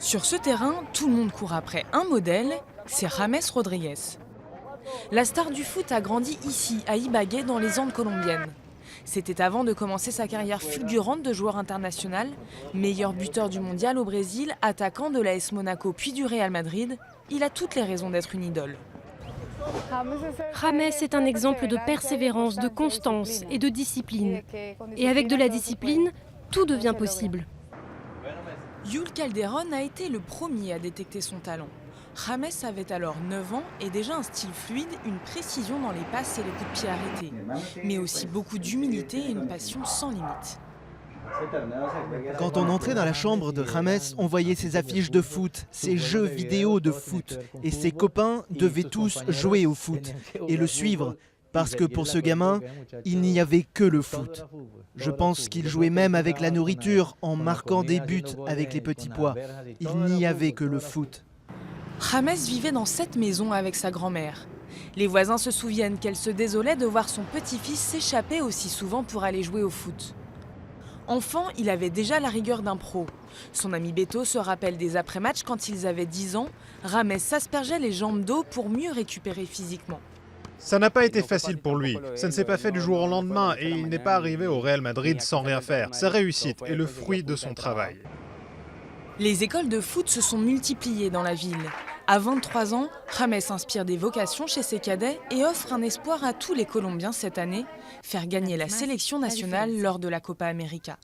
Sur ce terrain, tout le monde court après un modèle, c'est James Rodriguez. La star du foot a grandi ici, à Ibagué, dans les Andes colombiennes. C'était avant de commencer sa carrière fulgurante de joueur international, meilleur buteur du mondial au Brésil, attaquant de l'AS Monaco puis du Real Madrid. Il a toutes les raisons d'être une idole. James est un exemple de persévérance, de constance et de discipline. Et avec de la discipline, tout devient possible. Yul Calderon a été le premier à détecter son talent. James avait alors 9 ans et déjà un style fluide, une précision dans les passes et les coups de pied arrêtés, mais aussi beaucoup d'humilité et une passion sans limite. Quand on entrait dans la chambre de James, on voyait ses affiches de foot, ses jeux vidéo de foot, et ses copains devaient tous jouer au foot et le suivre, parce que pour ce gamin, il n'y avait que le foot. Je pense qu'il jouait même avec la nourriture en marquant des buts avec les petits pois. Il n'y avait que le foot. James vivait dans cette maison avec sa grand-mère. Les voisins se souviennent qu'elle se désolait de voir son petit-fils s'échapper aussi souvent pour aller jouer au foot. Enfant, il avait déjà la rigueur d'un pro. Son ami Beto se rappelle des après-matchs quand ils avaient 10 ans. James s'aspergeait les jambes d'eau pour mieux récupérer physiquement. Ça n'a pas été facile pour lui. Ça ne s'est pas fait du jour au lendemain et il n'est pas arrivé au Real Madrid sans rien faire. Sa réussite est le fruit de son travail. Les écoles de foot se sont multipliées dans la ville. À 23 ans, James inspire des vocations chez ses cadets et offre un espoir à tous les Colombiens cette année, faire gagner la sélection nationale lors de la Copa América.